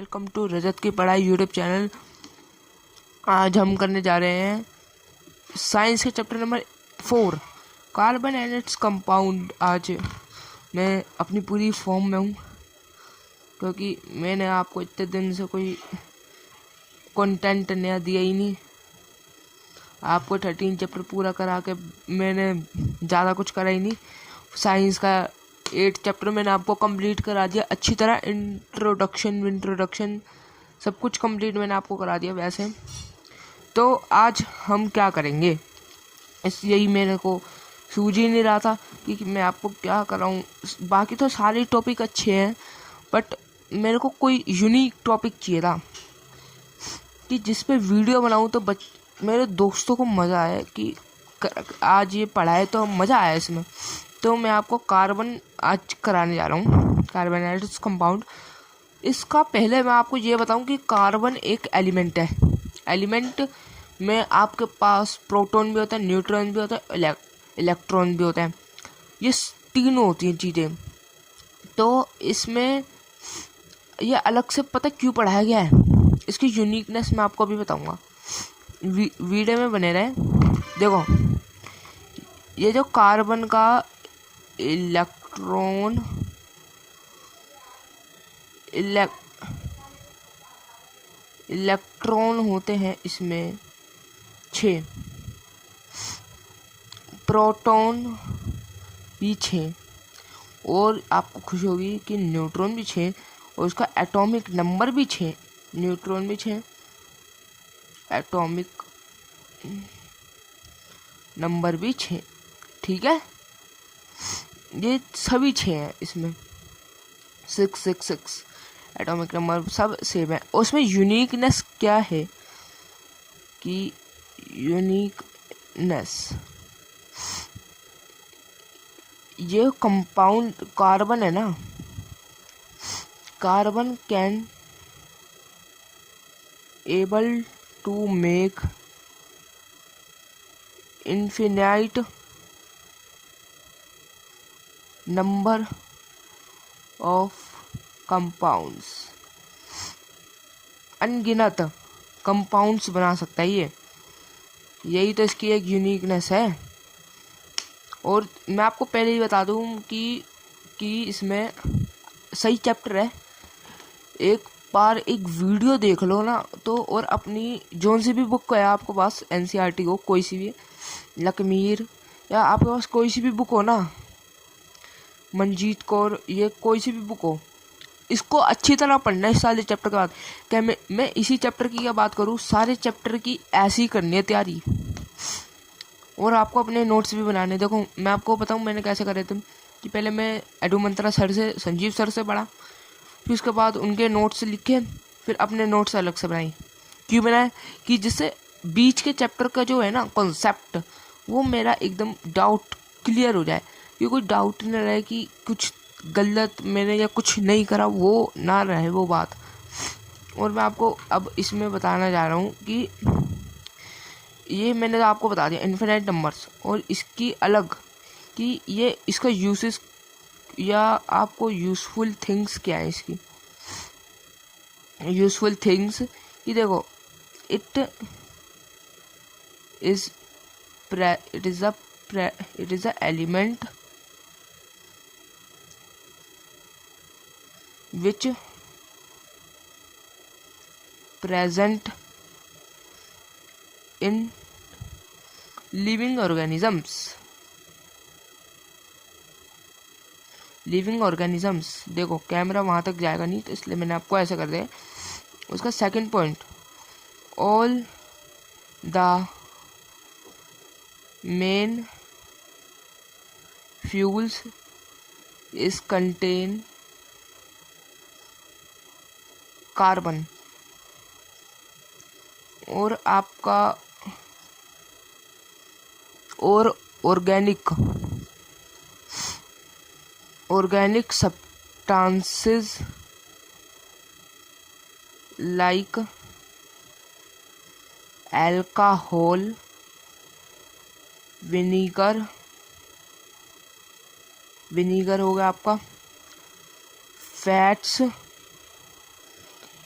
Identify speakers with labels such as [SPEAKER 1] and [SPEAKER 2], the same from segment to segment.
[SPEAKER 1] Welcome to रजत की पढ़ाई YouTube channel. आज हम करने जा रहे हैं साइंस के chapter number 4 carbon and its compound. आज मैं अपनी पूरी फॉर्म में हूँ क्योंकि मैंने आपको इतने दिन से कोई कंटेंट नया दिया ही नहीं। आपको 13 चैप्टर पूरा करा के मैंने ज़्यादा कुछ करा ही नहीं। साइंस का 8 चैप्टर मैंने आपको कंप्लीट करा दिया अच्छी तरह। इंट्रोडक्शन सब कुछ कंप्लीट मैंने आपको करा दिया। वैसे तो आज हम क्या करेंगे यही मेरे को सूझ ही नहीं रहा था कि मैं आपको क्या कराऊं। बाकी तो सारे टॉपिक अच्छे हैं बट मेरे को कोई यूनिक टॉपिक चाहिए था कि जिस पे वीडियो बनाऊं तो मेरे दोस्तों को मज़ा आए कि आज ये पढ़ाए तो मज़ा आया इसमें। तो मैं आपको कार्बन आज कराने जा रहा हूँ, कार्बन एंड इट्स कंपाउंड। इसका पहले मैं आपको ये बताऊँ कि कार्बन एक एलिमेंट है। एलिमेंट में आपके पास प्रोटॉन भी होता है, न्यूट्रॉन भी होता है, इलेक्ट्रॉन भी होता है। ये तीनों होती हैं चीज़ें। तो इसमें ये अलग से पता क्यों पढ़ाया गया है, इसकी यूनिकनेस मैं आपको अभी बताऊँगा। वीडियो में बने रहे। देखो ये जो कार्बन का इलेक्ट्रॉन होते हैं इसमें 6, प्रोटॉन भी 6 और आपको खुशी होगी कि न्यूट्रॉन भी 6 और उसका एटॉमिक नंबर भी 6। न्यूट्रॉन भी 6, एटॉमिक नंबर भी 6। ठीक है, ये सभी 6 हैं इसमें। 666 एटॉमिक नंबर सब सेम है। उसमें यूनिकनेस क्या है कि यूनिकनेस ये कंपाउंड कार्बन है ना, carbon can able to make infinite number of compounds. अनगिनत कंपाउंड्स बना सकता है यही तो इसकी एक यूनिकनेस है। और मैं आपको पहले ही बता दूं कि इसमें सही चैप्टर है। एक बार एक वीडियो देख लो ना तो, और अपनी जोन सी भी बुक है आपके पास, एनसीईआरटी हो कोई सी भी, लकमीर या आपके पास कोई सी भी बुक हो ना, मंजीत कौर, ये कोई सी भी बुक हो, इसको अच्छी तरह पढ़ना है सारे चैप्टर के बाद। क्या मैं इसी चैप्टर की क्या बात करूँ, सारे चैप्टर की ऐसी करनी है तैयारी। और आपको अपने नोट्स भी बनाने। देखो मैं आपको बताऊँ मैंने कैसे करे थे कि पहले मैं एडू मंत्रा सर से, संजीव सर से पढ़ा, फिर उसके बाद उनके नोट्स लिखे, फिर अपने नोट्स अलग से बनाए। क्यों बनाए कि जिससे बीच के चैप्टर का जो है ना कॉन्सेप्ट वो मेरा एकदम डाउट क्लियर हो जाए, कि कोई डाउट न रहे कि कुछ गलत मैंने या कुछ नहीं करा, वो ना रहे वो बात। और मैं आपको अब इसमें बताना जा रहा हूँ कि ये मैंने तो आपको बता दिया इनफिनाइट नंबर्स, और इसकी अलग कि ये इसका यूसेस या आपको यूज़फुल थिंग्स क्या है। इसकी यूज़फुल थिंग्स कि देखो it is a element which present in living organisms। देखो कैमरा वहां तक जाएगा नहीं तो इसलिए मैंने आपको ऐसा कर दिया। उसका second point, all the main fuels is contain carbon. और आपका और organic substances like alcohol, vinegar हो गया आपका, फैट्स,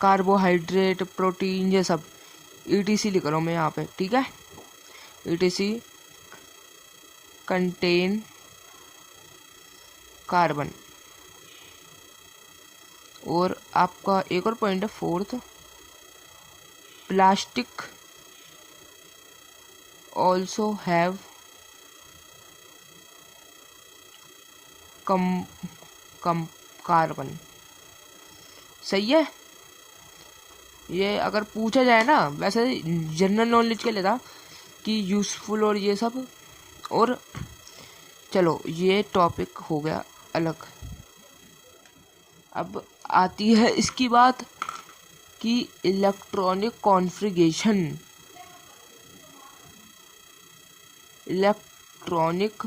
[SPEAKER 1] कार्बोहाइड्रेट, प्रोटीन, ये सब ETC लिख रहा हूँ मैं यहाँ पे, ठीक है। ETC contain carbon. और आपका एक और पॉइंट है 4th, plastic also have come come carbon. सही है। ये अगर पूछा जाए ना, वैसे जनरल नॉलेज के लिए था कि यूज़फुल और ये सब। और चलो ये टॉपिक हो गया अलग। अब आती है इसकी बात कि electronic configuration. Electronic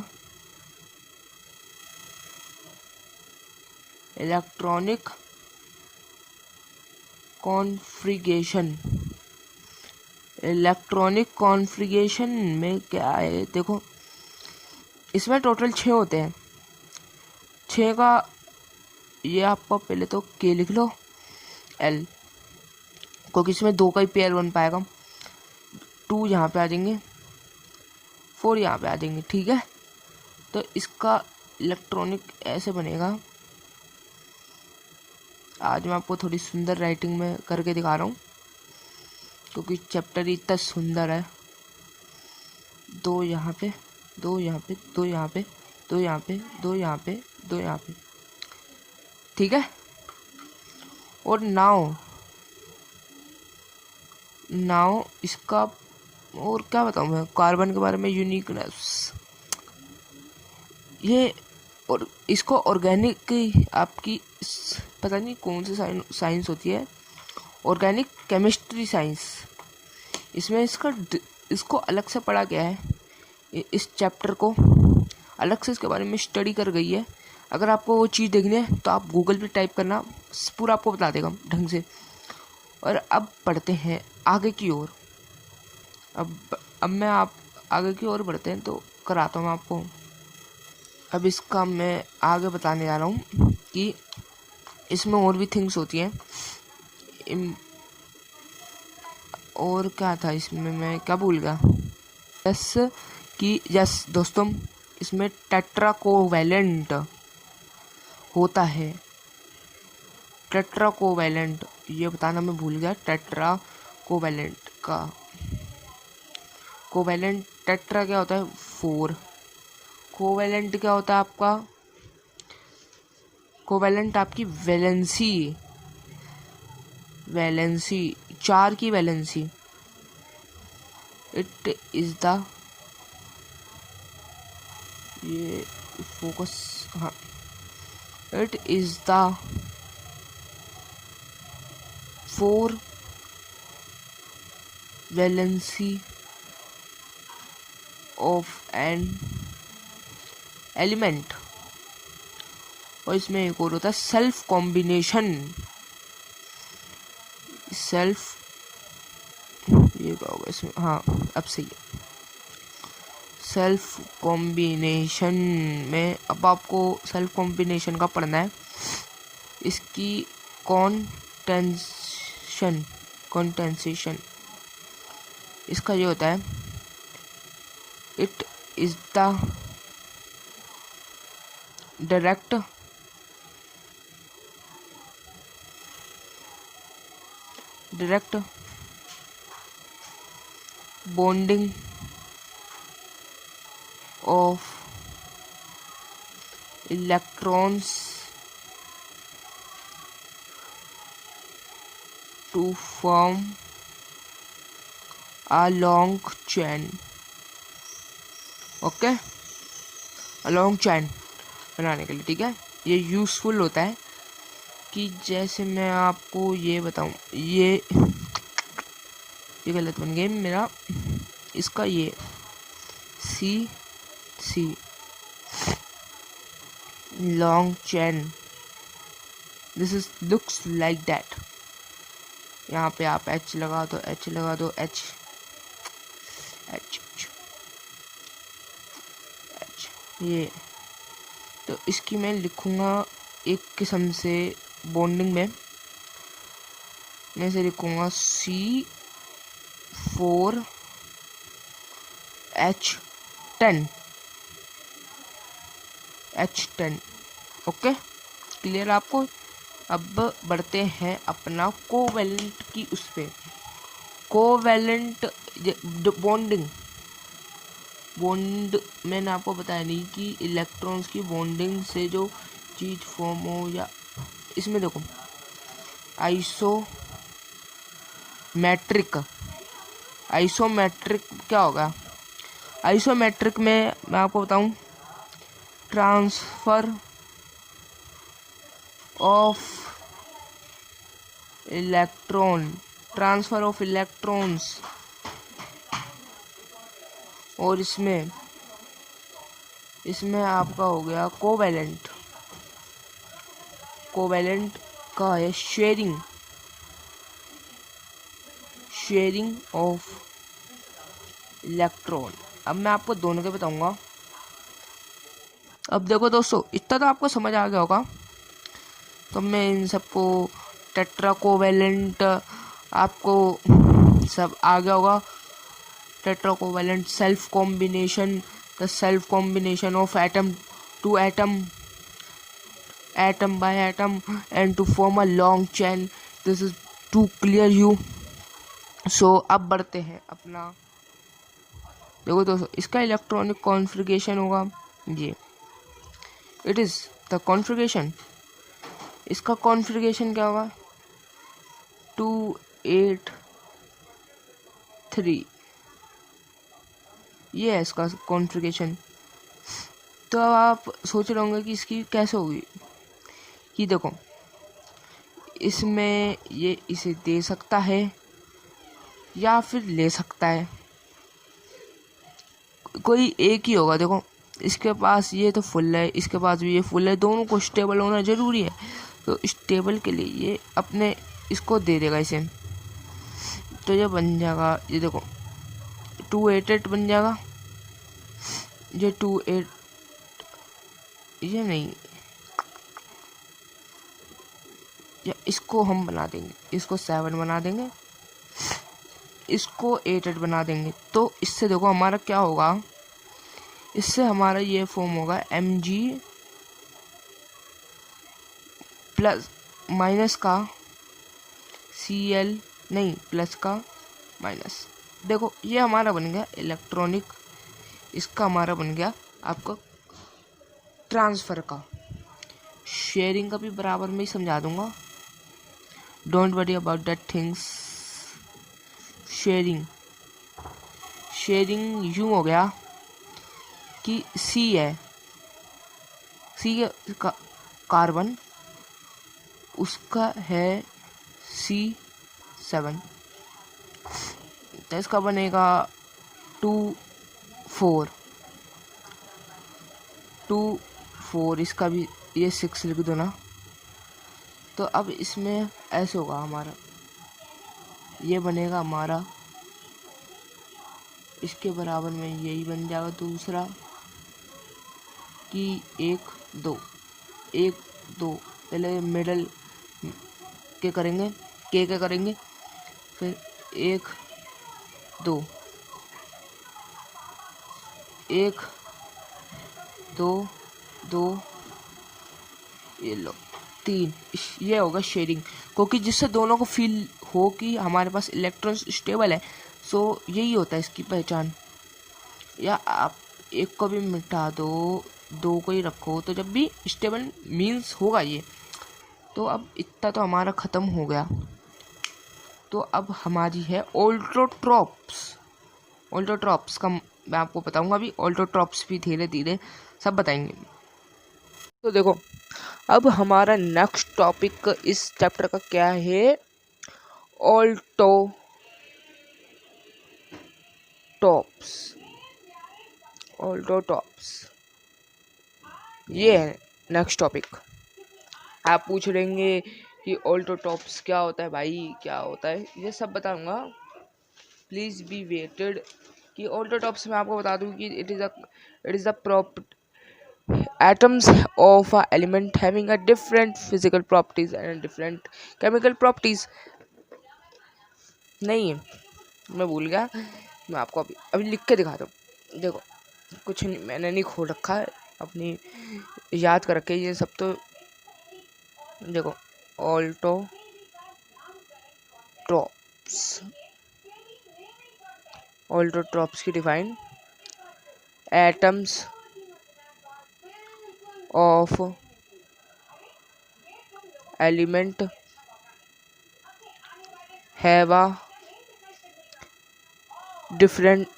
[SPEAKER 1] configuration. Electronic configuration में क्या है, देखो इसमें टोटल 6 होते हैं। 6 का ये आपको पहले तो के लिख लो, L, क्योंकि इसमें 2 का ही पेयर बन पाएगा। 2 यहाँ पे आ जाएंगे, 4 यहाँ पे आ जाएंगे, ठीक है। तो इसका इलेक्ट्रॉनिक ऐसे बनेगा। आज मैं आपको थोड़ी सुंदर राइटिंग में करके दिखा रहा हूँ, क्योंकि चैप्टर इतना सुंदर है। 2 यहाँ पे, 2 यहाँ पे, 2 यहाँ पे, 2 यहाँ पे, 2 यहाँ पे, 2 यहाँ पे, ठीक है। और नाउ इसका और क्या बताऊँ मैं कार्बन के बारे में, यूनिकनेस ये। और इसको ऑर्गेनिक आपकी पता नहीं कौन सी साइंस होती है, ऑर्गेनिक केमिस्ट्री साइंस, इसमें इसको अलग से पढ़ा गया है। इस चैप्टर को अलग से इसके बारे में स्टडी कर गई है। अगर आपको वो चीज़ देखनी है तो आप गूगल पे टाइप करना, पूरा आपको बता देगा ढंग से। और अब बढ़ते हैं आगे की ओर। अब मैं आप आगे की ओर बढ़ते हैं तो कराता हूँ आपको। अब इसका मैं आगे बताने जा रहा हूँ कि इसमें और भी थिंग्स होती हैं। और क्या था इसमें, मैं क्या भूल गया। यस दोस्तों, इसमें टेट्रा कोवैलेंट होता है। टेट्रा कोवैलेंट ये बताना मैं भूल गया। टेट्रा कोवैलेंट का कोवैलेंट टेट्रा क्या होता है, 4। कोवैलेंट क्या होता है आपका, कोवैलेंट आपकी वैलेंसी 4 की वैलेंसी। इट इज द, ये फोकस, हाँ, it is the 4 valency of an element. और इसमें एक और होता है सेल्फ कॉम्बिनेशन। ये क्या होगा इसमें, हाँ अब सही है। सेल्फ कॉम्बिनेशन में अब आपको सेल्फ कॉम्बिनेशन का पढ़ना है। इसकी कॉन्टेंसेशन इसका ये होता है, it is the direct bonding of electrons to form a long chain। Okay, long chain बनाने के लिए, ठीक है। ये यूज़फुल होता है कि जैसे मैं आपको ये बताऊं, ये गलत बन गया मेरा। इसका ये see long chain, this is looks like that. यहाँ पे आप H लगा दो, H ये। तो इसकी मैं लिखूँगा एक किस्म से बॉन्डिंग में, मैं इसे लिखूँगा C4H10 ओके, क्लियर आपको। अब बढ़ते हैं अपना कोवेलेंट की उस पे, कोवेलेंट बॉन्ड मैंने आपको बताया नहीं कि इलेक्ट्रॉन्स की बॉन्डिंग से जो चीज़ फॉर्म हो, या इसमें देखो आइसोमेट्रिक क्या होगा। आइसोमेट्रिक में मैं आपको बताऊं, ट्रांसफर ऑफ इलेक्ट्रॉन्स, और इसमें आपका हो गया कोवेलेंट का है शेयरिंग ऑफ इलेक्ट्रॉन। अब मैं आपको दोनों के बताऊंगा। अब देखो दोस्तों, इतना तो आपको समझ आ गया होगा, तो मैं इन सबको टेट्रा कोवेलेंट आपको सब आ गया होगा। Tetra covalent self combination, the self combination of atom to atom by atom and to form a long chain. This is to clear you. So अब बढ़ते हैं अपना, देखो दोस्तों, इसका इलेक्ट्रॉनिक कॉन्फ़िगरेशन होगा ये, इट इज़ द कॉन्फ़िगरेशन। इसका कॉन्फ़िगरेशन क्या होगा, 283, ये है इसका कॉन्फ़िगरेशन। तो अब आप सोच रहे होंगे कि इसकी कैसे होगी, कि देखो इसमें ये इसे दे सकता है या फिर ले सकता है, कोई एक ही होगा। देखो इसके पास ये तो फुल है, इसके पास भी ये फुल है, दोनों को स्टेबल होना ज़रूरी है। तो स्टेबल के लिए ये अपने इसको दे देगा इसे, तो ये बन जाएगा, ये देखो 288 बन जाएगा। ये 28, ये नहीं, या इसको हम बना देंगे, इसको 7 बना देंगे, इसको 88 बना देंगे। तो इससे देखो हमारा क्या होगा, इससे हमारा ये फॉर्म होगा Mg प्लस माइनस का Cl, नहीं प्लस का माइनस। देखो ये हमारा बन गया इलेक्ट्रॉनिक, इसका हमारा बन गया आपका ट्रांसफ़र का। शेयरिंग का भी बराबर में ही समझा दूंगा, don't worry about that things. Sharing यूँ हो गया कि C है, C का कार्बन, उसका है C7, तो इसका बनेगा 2 4, इसका भी ये 6 लिख दो ना। तो अब इसमें ऐसे होगा हमारा, ये बनेगा हमारा, इसके बराबर में यही बन जाएगा दूसरा, कि 1 2 पहले मिडल के करेंगे, के करेंगे, फिर 1 2 ये लो 3, ये होगा शेयरिंग, क्योंकि जिससे दोनों को फील हो कि हमारे पास इलेक्ट्रॉन्स स्टेबल है। सो यही होता है इसकी पहचान। या आप एक को भी मिटा दो, 2 को ही रखो, तो जब भी स्टेबल मीन्स होगा ये। तो अब इतना तो हमारा ख़त्म हो गया। तो अब हमारी है ऑल्टोट्रॉप्स का मैं आपको बताऊंगा अभी। ऑल्टोट्रॉप्स भी धीरे धीरे सब बताएंगे। तो देखो अब हमारा नेक्स्ट टॉपिक इस चैप्टर का क्या है, ऑल्टोट्रॉप्स, ये है नेक्स्ट टॉपिक। आप पूछ रहेंगे कि ऑल्टोट्रॉप्स क्या होता है भाई, क्या होता है, ये सब बताऊंगा, प्लीज़ बी वेटेड। कि ऑल्टोट्रॉप्स में आपको बता दूं कि it is the atoms of a element having a different physical properties and different chemical properties. नहीं, मैं भूल गया। मैं आपको अभी अभी लिख के दिखाता हूँ। देखो, कुछ नहीं, मैंने नहीं खोल रखा है, अपनी याद कर रखे ये सब। तो देखो, ऑल्टो ट्रॉप्स, ऑल्टोट्रॉप्स की define: atoms of element have a different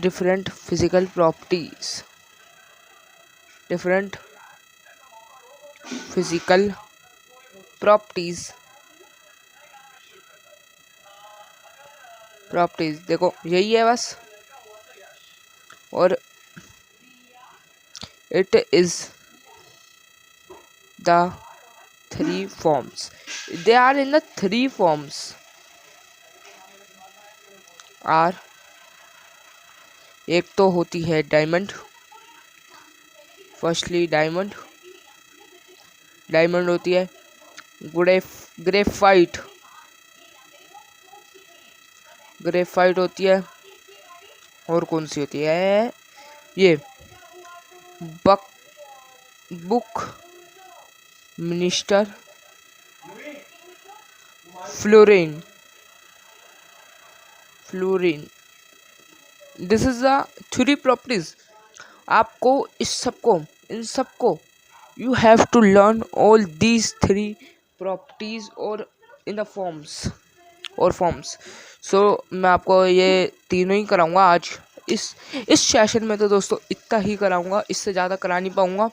[SPEAKER 1] different physical properties, different physical properties properties। देखो यही है बस। और it is the three forms, they are in the three forms are, एक तो होती है डायमंड, फर्स्टली डायमंड, डायमंड होती है ग्रेफाइट, ग्रेफाइट होती है। और कौन सी होती है? ये buckminsterfullerene, fullerene. This is the three properties. आपको इस सबको, इन सबको, you have to learn all these three properties और इन द फॉर्म्स और फॉर्म्स। सो मैं आपको ये तीनों ही कराऊंगा आज इस सेशन में। तो दोस्तों इतना ही कराऊंगा, इससे ज़्यादा करा नहीं पाऊंगा।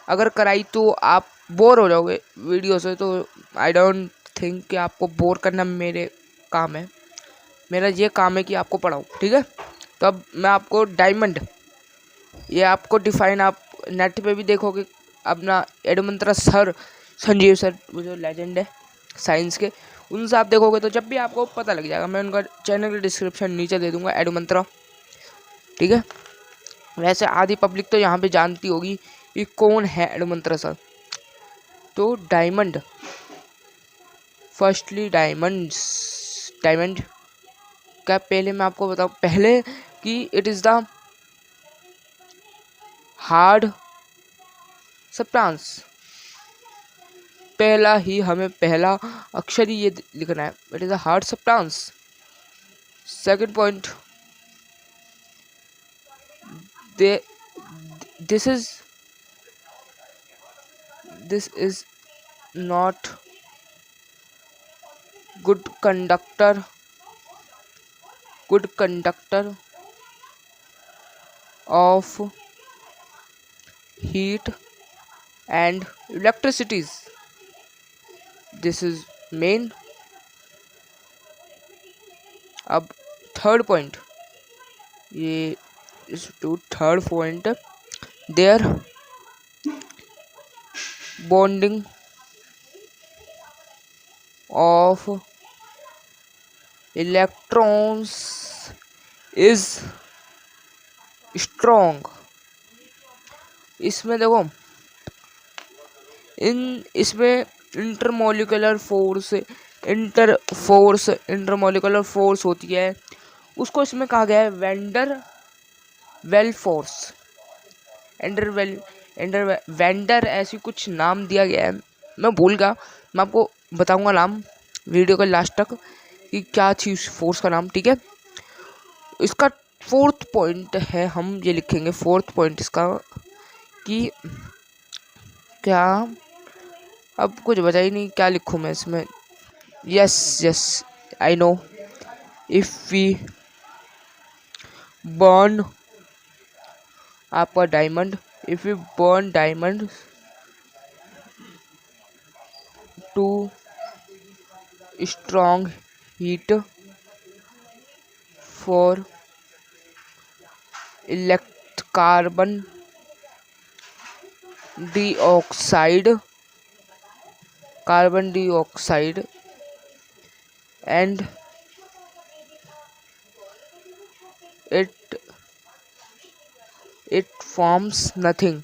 [SPEAKER 1] अगर कराई तो आप बोर हो जाओगे वीडियो से, तो आई डोंट थिंक कि आपको बोर करना मेरे काम है। मेरा ये काम है कि आपको पढ़ाऊँ, ठीक है। तो अब मैं आपको डायमंड, ये आपको डिफाइन आप नेट पे भी देखोगे। अपना एडमंत्रा सर, संजीव सर, वो जो लेजेंड है साइंस के, उनसे आप देखोगे तो जब भी आपको पता लग जाएगा। मैं उनका चैनल का डिस्क्रिप्शन नीचे दे दूंगा, एडमंत्रा, ठीक है। वैसे आधी पब्लिक तो यहाँ पे जानती होगी कि कौन है एडमंत्रा सर। तो डायमंड, फर्स्टली डायमंड्स, डायमंड का पहले मैं आपको बताऊँ पहले कि it is the hard substance. पहला ही हमें पहला अक्षर ही ये लिखना है, it is a hard substance. Second point, this is not good conductor of heat and electricities. This is main. अब थर्ड पॉइंट, ये इस to third point, their bonding of electrons is strong. इसमें देखो, इसमें इंटरमोलिकुलर फोर्स होती है, उसको इसमें कहा गया है वेंडर वेल फोर्स। वेंडर ऐसी कुछ नाम दिया गया है, मैं भूल गया। मैं आपको बताऊंगा नाम वीडियो के लास्ट तक कि क्या थी उस फोर्स का नाम, ठीक है। इसका फोर्थ पॉइंट है, हम ये लिखेंगे फोर्थ पॉइंट इसका कि क्या, अब कुछ बचा ही नहीं, क्या लिखूँ मैं इसमें। Yes I know, if we burn आपका diamond, if we burn diamond to strong heat for carbon dioxide and it forms nothing,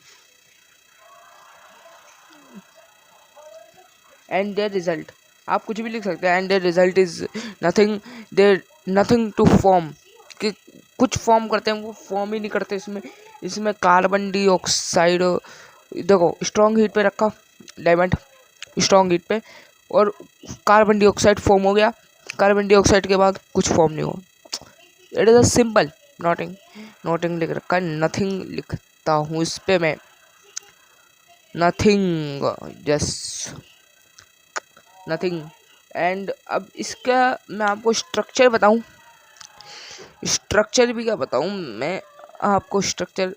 [SPEAKER 1] and the result आप कुछ भी लिख सकते हैं। And the result is nothing, there nothing to form, कि कुछ form करते हैं वो फॉर्म ही नहीं करते इसमें। इसमें कार्बन डाइऑक्साइड, देखो स्ट्रॉन्ग हीट पे रखा डायमंड, स्ट्रॉन्ग हीट पे, और कार्बन डाइऑक्साइड फॉर्म हो गया। कार्बन डाइऑक्साइड के बाद कुछ फॉर्म नहीं हुआ। It is a simple nothing, nothing लिख रखा है, नथिंग लिखता हूँ इस पे मैं, नथिंग, जस्ट नथिंग। एंड अब इसका मैं आपको स्ट्रक्चर बताऊं, स्ट्रक्चर भी क्या बताऊं मैं आपको, स्ट्रक्चर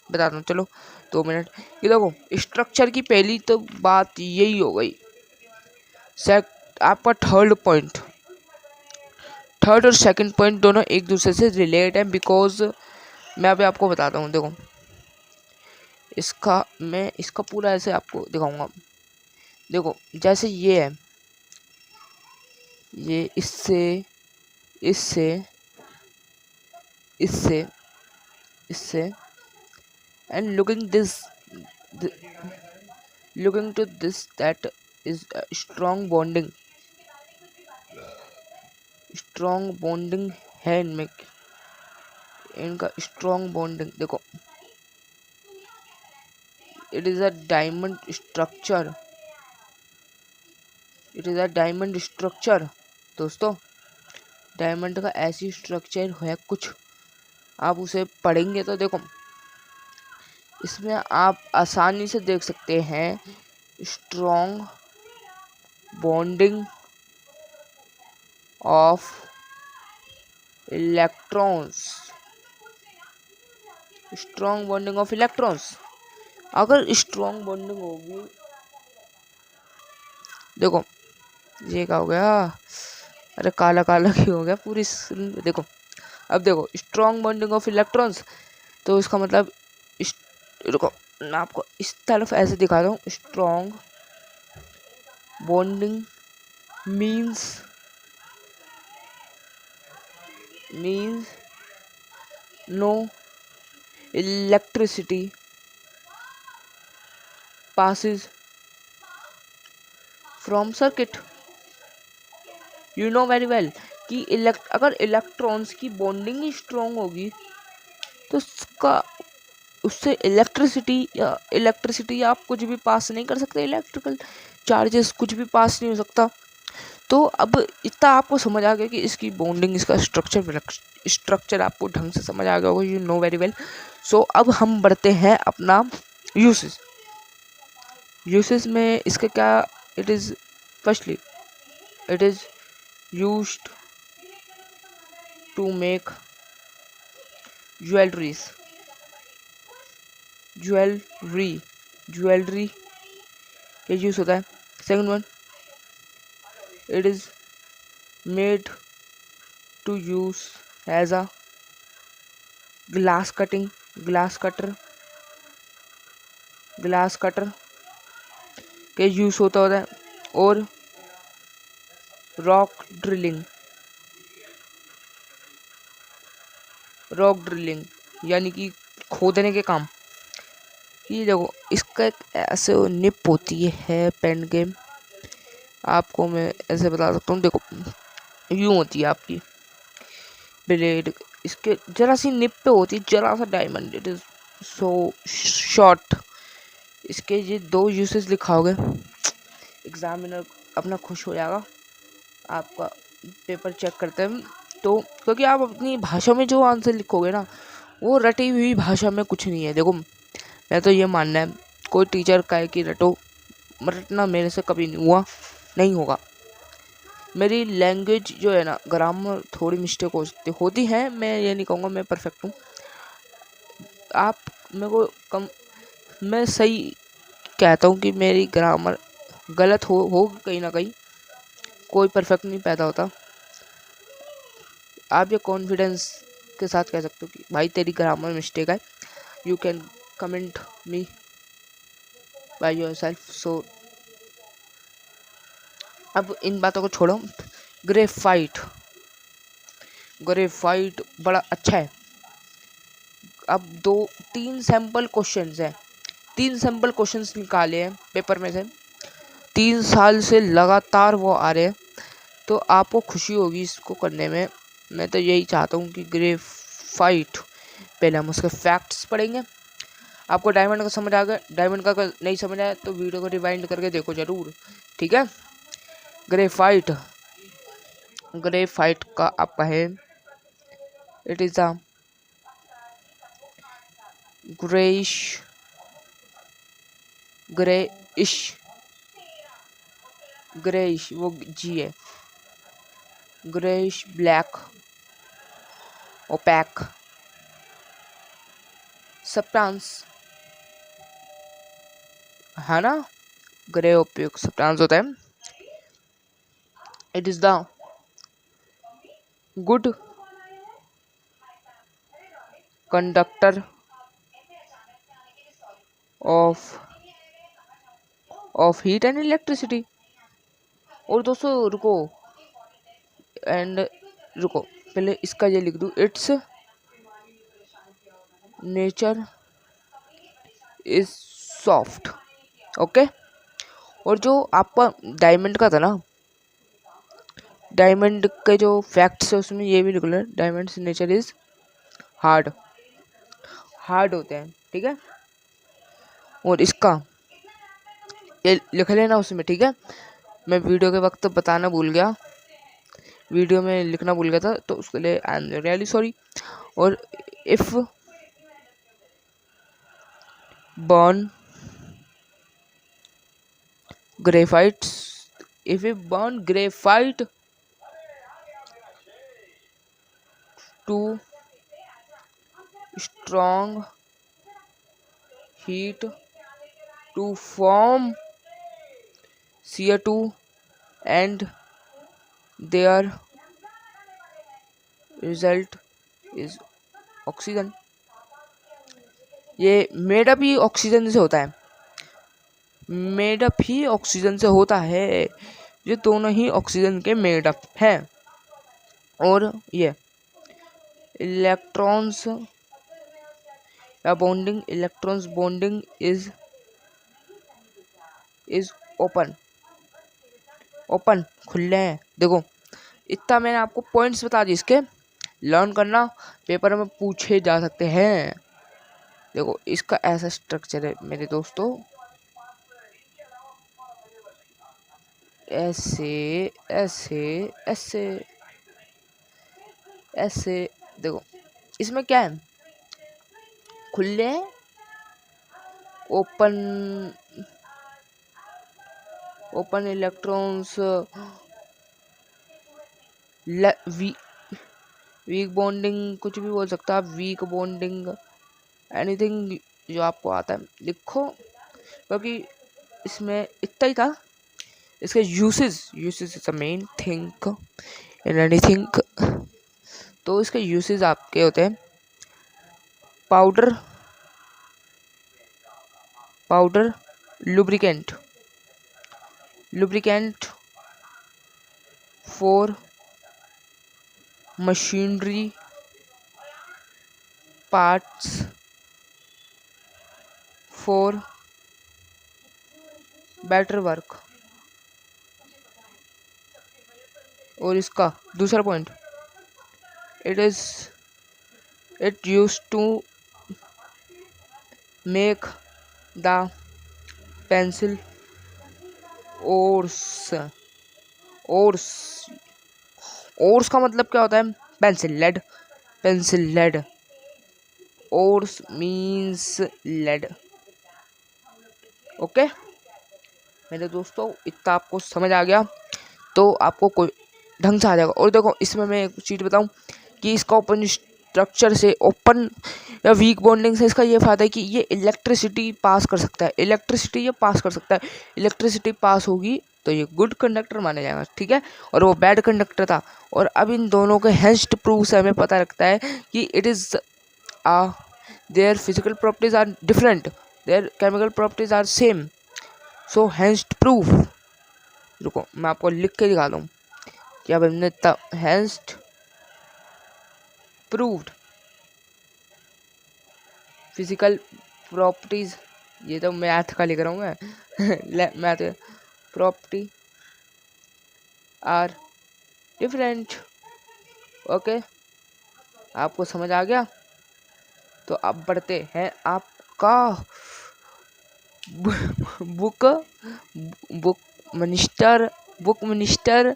[SPEAKER 1] बताता हूँ चलो 2 मिनट। ये देखो स्ट्रक्चर की पहली तो बात यही हो गई, आपका थर्ड और सेकंड पॉइंट दोनों एक दूसरे से रिलेट हैं, बिकॉज मैं अभी आपको बताता हूँ। देखो मैं इसका पूरा ऐसे आपको दिखाऊंगा। देखो जैसे ये है, ये इससे इससे इससे इससे and looking to this, that is a strong bonding है इनमें, इनका स्ट्रॉन्ग बॉन्डिंग देखो। It is a diamond structure, it is a diamond structure दोस्तों। डायमंड का ऐसी स्ट्रक्चर है कुछ, आप उसे पढ़ेंगे तो देखो इसमें आप आसानी से देख सकते हैं strong bonding of electrons, strong bonding of electrons. अगर स्ट्रॉन्ग बॉन्डिंग होगी, देखो ये क्या हो गया, अरे काला काला क्यों हो गया पूरी देखो। अब देखो स्ट्रॉन्ग बॉन्डिंग ऑफ इलेक्ट्रॉन्स, तो इसका मतलब देखो मैं आपको इस तरफ ऐसे दिखा रहा हूँ, strong bonding means no electricity passes from circuit, you know very well कि अगर इलेक्ट्रॉन्स की बॉन्डिंग ही स्ट्रॉन्ग होगी तो उससे इलेक्ट्रिसिटी आप कुछ भी पास नहीं कर सकते, इलेक्ट्रिकल चार्जेस कुछ भी पास नहीं हो सकता। तो अब इतना आपको समझ आ गया कि इसकी बॉन्डिंग, इसका स्ट्रक्चर आपको ढंग से समझ आ गया होगा, you know very well. So अब हम बढ़ते हैं अपना यूसेस में इसका क्या, it is firstly it is used to make jewellery ये यूज होता है। Second one, it is made to use as a glass cutter के यूज होता है। और रॉक ड्रिलिंग यानी कि खोदने के काम। ये देखो इसका एक ऐसे निप होती है पेन गेम, आपको मैं ऐसे बता सकता हूँ। देखो यूँ होती है आपकी ब्लेड, इसके जरा सी निप पे होती है जरा सा diamond, it is so short. इसके ये 2 यूसेस लिखा होगा, एग्जामिनर अपना खुश हो जाएगा आपका पेपर चेक करते हैं तो, क्योंकि आप अपनी भाषा में जो आंसर लिखोगे ना वो रटी हुई भाषा में कुछ नहीं है। देखो मैं तो ये मानना है, कोई टीचर कहे कि रटना मेरे से कभी नहीं होगा। मेरी लैंग्वेज जो है ना, ग्रामर थोड़ी मिस्टेक होती है, मैं ये नहीं कहूँगा मैं परफेक्ट हूँ। आप मेरे को मैं सही कहता हूँ कि मेरी ग्रामर गलत हो कहीं ना कहीं, कोई परफेक्ट नहीं पैदा होता। आप ये कॉन्फिडेंस के साथ कह सकते हो कि भाई तेरी ग्रामर मिस्टेक है, you can comment me by yourself. So अब इन बातों को छोड़ो, ग्रेफाइट बड़ा अच्छा है। अब 3 सैम्पल क्वेश्चंस हैं, 3 सैम्पल क्वेश्चंस निकाले हैं पेपर में से, 3 साल से लगातार वो आ रहे हैं, तो आपको खुशी होगी इसको करने में। मैं तो यही चाहता हूँ कि ग्रेफाइट, पहले हम उसके फैक्ट्स पढ़ेंगे। आपको डायमंड का समझ आ गया? डायमंड का अगर नहीं समझ आया तो वीडियो को रिवाइंड करके देखो जरूर, ठीक है। ग्रेफाइट, ग्रेफाइट का आपका है, it is the greyish, greyish, greyish वो जी है, ग्रेइश ब्लैक ओपैक सब्सटेंस है ना, ग्रे ओपेक सब्सटेंस होता है। It is the good conductor of heat and electricity. और दोस्तों रुको पहले इसका ये लिख दूं, it's nature is soft, okay. और जो आपका डायमंड का था ना, डायमंड के जो फैक्ट्स है उसमें ये भी निकला, diamond nature is hard, hard होते हैं, ठीक है। और इसका ये लिख लेना उसमें, ठीक है। मैं वीडियो के वक्त बताना भूल गया, वीडियो में लिखना भूल गया था, तो उसके लिए आई एम रियली सॉरी। और if burn graphites, if we burn graphite to strong heat to form CO2 and their result is oxygen। ये मेड अप ही ऑक्सीजन से होता है, मेड अप ही ऑक्सीजन से होता है, ये दोनों ही ऑक्सीजन के मेड अप हैं। और ये इलेक्ट्रॉन्स या bonding, electrons bonding is open, open खुले हैं। देखो इतना मैंने आपको पॉइंट्स बता दिए, इसके लर्न करना, पेपर में पूछे जा सकते हैं। देखो इसका ऐसा स्ट्रक्चर है मेरे दोस्तों, ऐसे ऐसे ऐसे ऐसे। देखो इसमें क्या है, खुले open, open electrons, weak bonding, कुछ भी बोल सकता है, वीक बॉन्डिंग, एनीथिंग जो आपको आता है लिखो, क्योंकि इसमें इतना ही था। इसके uses is the main thing in anything. तो इसके यूसेस आपके होते हैं, powder, powder lubricant, lubricant for machinery parts, for better work. और इसका दूसरा point, it used to make the pencil ores, ores का मतलब क्या होता है, pencil lead, pencil lead, ores means lead, okay मेरे दोस्तों। इतना आपको समझ आ गया तो आपको कोई ढंग से आ जाएगा। और देखो इसमें मैं एक चीज़ बताऊं कि इसका ओपन स्ट्रक्चर से, ओपन या वीक बॉन्डिंग से इसका ये फ़ायदा है कि ये इलेक्ट्रिसिटी पास कर सकता है, इलेक्ट्रिसिटी ये पास कर सकता है, इलेक्ट्रिसिटी पास होगी तो ये गुड कंडक्टर माना जाएगा, ठीक है। और वो बैड कंडक्टर था। और अब इन दोनों के हेंस्ट प्रूफ से हमें पता लगता है कि it is their physical properties are different, their chemical properties are same, so hence proof. रुको मैं आपको लिख के दिखा दूँ कि अब हमने हेंस्ट प्रूव्ड फिजिकल प्रॉपर्टीज, ये तो मैथ का लिख रहा हूँ मैं math property are different. Okay, आपको समझ आ गया? तो अब बढ़ते हैं आपका book book book minister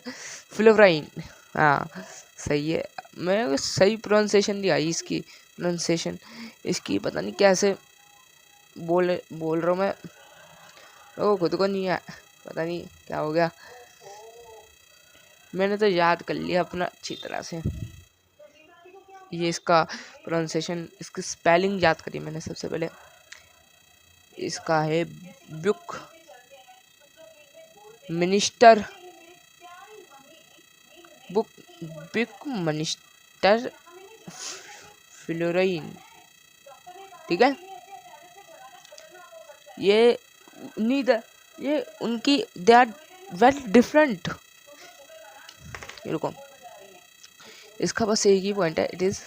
[SPEAKER 1] fluorine. हाँ सही है, मैं सही प्रोनाउंसिएशन दिया इसकी। प्रोनाउंसिएशन इसकी पता नहीं कैसे बोल रहा हूँ मैं, ओ खुद को नहीं है, पता नहीं क्या हो गया। मैंने तो याद कर लिया अपना अच्छी तरह से। ये इसका प्रोनाउंसिएशन, इसकी स्पेलिंग याद करी मैंने सबसे पहले। इसका है book minister, book minister fluorine, ठीक है। ये नीदर, ये उनकी दे आर वेरी डिफरेंट। रुको, इसका बस एक ही पॉइंट है, it is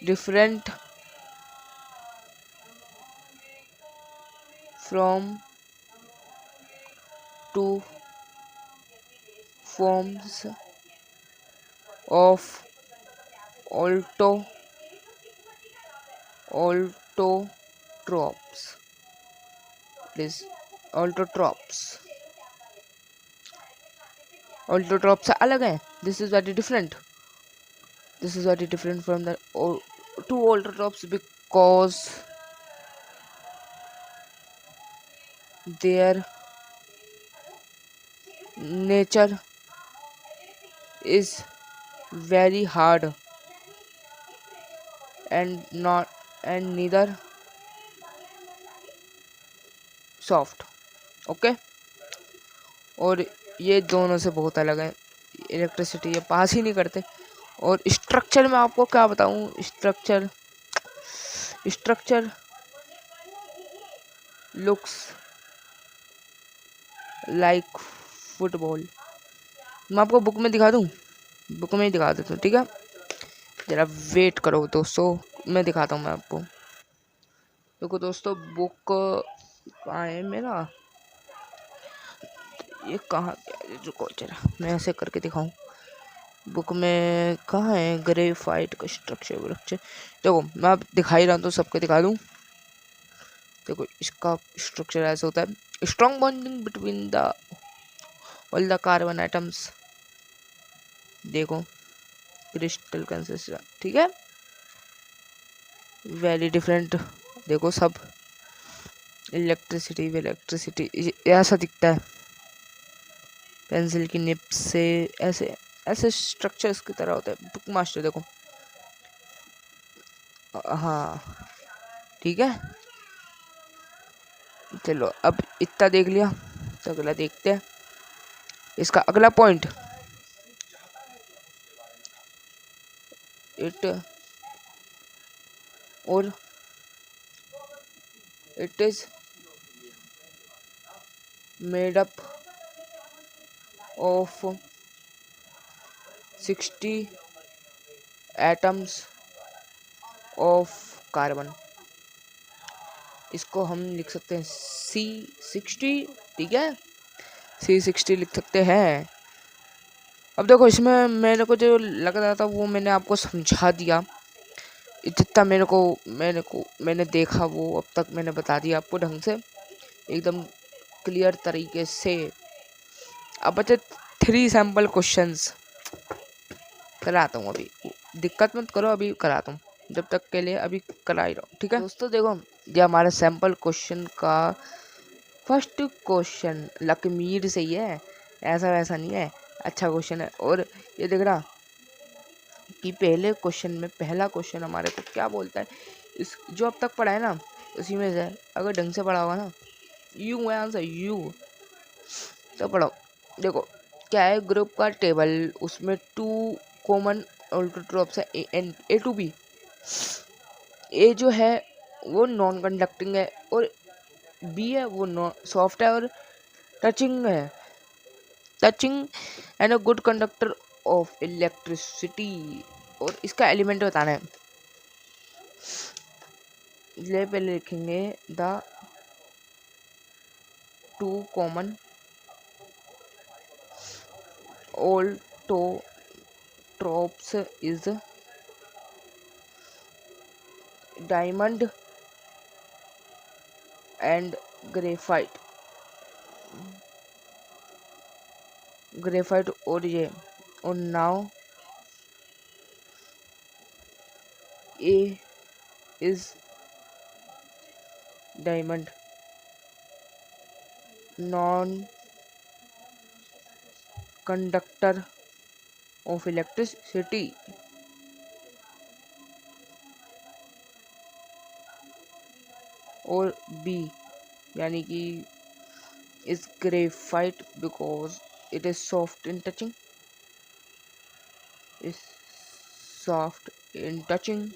[SPEAKER 1] different from two forms of allotropes, it is allotropes. Allotrope से अलग है, this is very different, this is very different from the two allotropes because their nature is very hard and neither soft. Okay, और ये दोनों से बहुत अलग है। इलेक्ट्रिसिटी ये पास ही नहीं करते। और स्ट्रक्चर में आपको क्या बताऊं, स्ट्रक्चर लुक्स लाइक फुटबॉल। मैं आपको बुक में दिखा दूं, बुक में ही दिखा देता हूँ, ठीक है। जरा वेट करो दोस्तों, मैं दिखाता हूँ मैं आपको। देखो दोस्तों, बुक कहाँ है मेरा, ये कहाँ गया, रुको जरा मैं ऐसे करके दिखाऊं। बुक में कहाँ है ग्रेफाइट का स्ट्रक्चर। देखो मैं अब दिखा ही रहा हूँ तो सबके दिखा दूँ। देखो इसका स्ट्रक्चर ऐसा होता है, strong bonding between the all the carbon atoms. देखो क्रिस्टल कंसिस्टेंट, ठीक है, वेरी डिफरेंट। देखो सब इलेक्ट्रिसिटी ऐसा दिखता है, पेंसिल की निप से ऐसे ऐसे स्ट्रक्चर्स की तरह होता है। बुक मास्टर देखो, हाँ ठीक है। चलो अब इतना देख लिया, तो अगला देखते हैं। इसका अगला पॉइंट, इट और it is made up of 60 atoms of carbon. इसको हम लिख सकते हैं C60, ठीक है, C60 लिख सकते हैं। अब देखो इसमें मेरे को जो लग रहा था वो मैंने आपको समझा दिया, जितना मैंने देखा वो अब तक मैंने बता दिया आपको ढंग से, एकदम क्लियर तरीके से। अब बचे 3 सैम्पल क्वेश्चंस, कराता हूँ अभी, दिक्कत मत करो, अभी कराता हूँ, जब तक के लिए अभी करा ही रहा हूँ, ठीक है दोस्तों। देखो ये हमारा सैम्पल क्वेश्चन का फर्स्ट क्वेश्चन लकीमीर से ही है, ऐसा वैसा नहीं है, अच्छा क्वेश्चन है। और ये देख रहा कि पहले क्वेश्चन में पहला क्वेश्चन हमारे को क्या बोलता है, इस जो अब तक पढ़ा है ना उसी में से, अगर ढंग से पढ़ा होगा ना, यू है आंसर, यू तो पढ़ो। देखो क्या है, ग्रुप का टेबल, उसमें 2 कॉमन ऑल्टोट्रॉप्स है, ए टू बी। ए जो है वो नॉन कंडक्टिंग है, और बी है वो सॉफ्ट है और टचिंग है, touching and a good conductor of electricity. और इसका एलिमेंट बताना है, ले पहले लिखेंगे the two common allotropes is diamond and graphite. Graphite और ये और now A is diamond, non-conductor of electricity. और B यानी कि is graphite because it is soft in touching. Is soft in touching.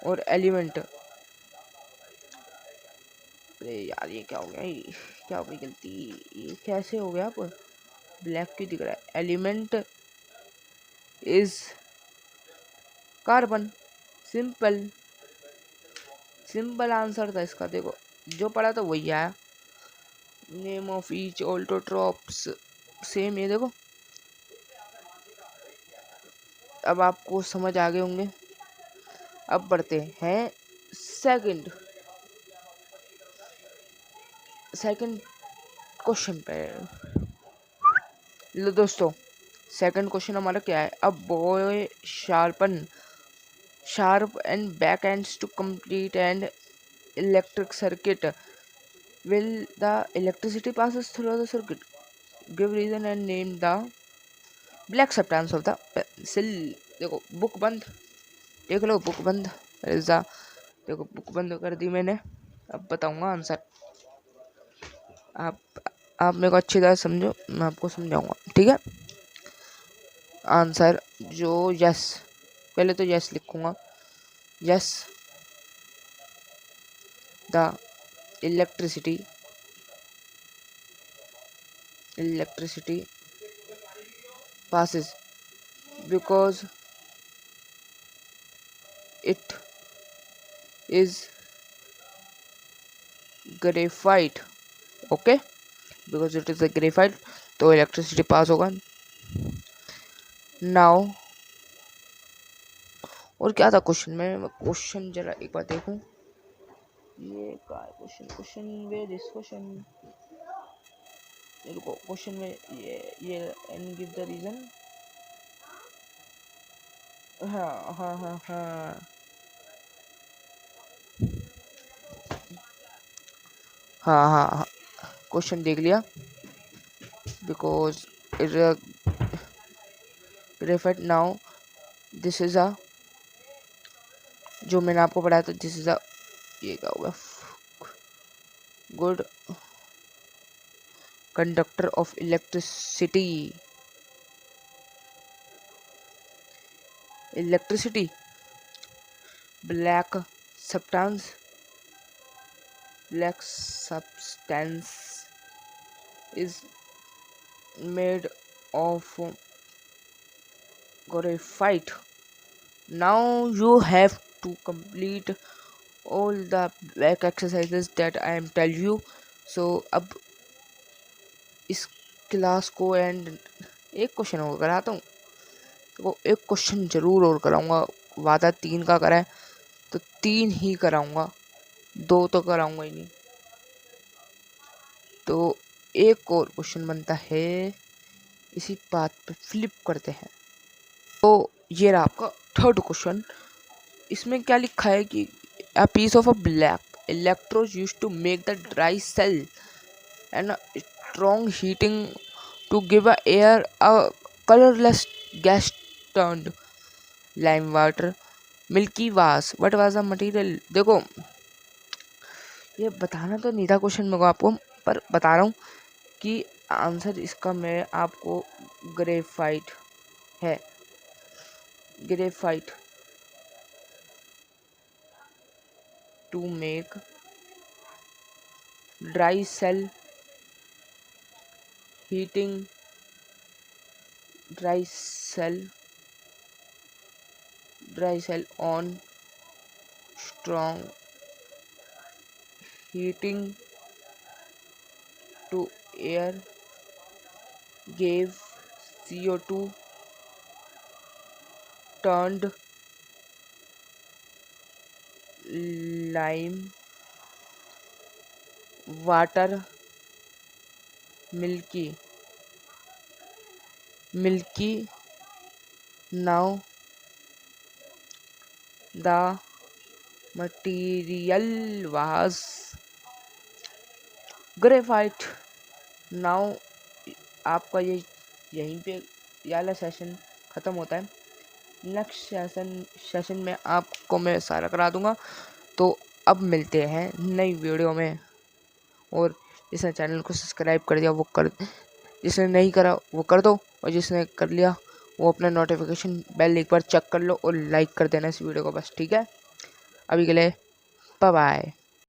[SPEAKER 1] और एलिमेंट, अरे यार ये क्या हो गया, ये क्या हो गई गलती, ये कैसे हो गया, अब ब्लैक क्यों दिख रहा है। Element is carbon. Simple simple answer था इसका, देखो जो पढ़ा था वही आया। नेम ऑफ ईच ऑल्टोट्रॉप्स सेम, ये देखो अब आपको समझ आ गए होंगे। अब बढ़ते हैं सेकंड क्वेश्चन पे। लो दोस्तों, सेकंड क्वेश्चन हमारा क्या है। अब by sharp and back ends to complete and electric circuit will the electricity passes through the circuit, give reason and name the black substance of the pencil। देखो book बंद, देख लो book बंद, देखो book बंद कर दी मैंने। अब बताऊंगा आंसर, आप आप मेरे को अच्छी तरह समझो, मैं आपको समझाऊंगा, ठीक है। आंसर जो यस, पहले तो यस लिखूंगा। Yes, the electricity passes because it is graphite। Okay, because it is a graphite, तो इलेक्ट्रिसिटी पास होगा। नाउ और क्या था क्वेश्चन में, क्वेश्चन जरा एक बार देखूं। ये क्या है क्वेश्चन वेयर इज क्वेश्चन, रुको क्वेश्चन में ये एंड गिव द रीजन। हाँ हाँ हाँ हाँ हाँ हाँ हाँ, क्वेश्चन देख लिया। Because graphite now this is a, जो मैंने आपको पढ़ाया था, दिस इज अ, ये क्या होगा, good conductor of electricity. Black substance black substance is made of graphite। Now you have to complete all the back exercises that I am tell you। So अब इस क्लास को and एक question और कराता हूँ, तो एक क्वेश्चन जरूर और कराऊंगा। वादा 3 का करा है तो 3 ही कराऊंगा, 2 तो कराऊंगा ही नहीं। तो एक और क्वेश्चन बनता है, इसी बात पे फ्लिप करते हैं। तो ये रहा आपका थर्ड क्वेश्चन। इसमें क्या लिखा है कि a piece of a black electrodes used to make the dry cell and a strong heating to give a air a colorless gas turned lime water milky was what was the material। देखो ये बताना तो नहीं था question में को आपको, पर बता रहा हूँ कि आंसर इसका मैं आपको ग्रेफाइट है। Graphite to make dry cell heating dry cell on strong heating to air gave CO2 turned lime water milky. Now the material was graphite. Now आपका ये यहीं पे ये वाला सेशन ख़त्म होता है। नेक्स्ट सेशन में आपको मैं सारा करा दूंगा। तो अब मिलते हैं नई वीडियो में। और जिसने चैनल को सब्सक्राइब कर दिया वो कर, जिसने नहीं करा वो कर दो, और जिसने कर लिया वो अपना नोटिफिकेशन बेल एक बार चेक कर लो और लाइक कर देना इस वीडियो को बस। ठीक है, अभी के लिए बाय बाय।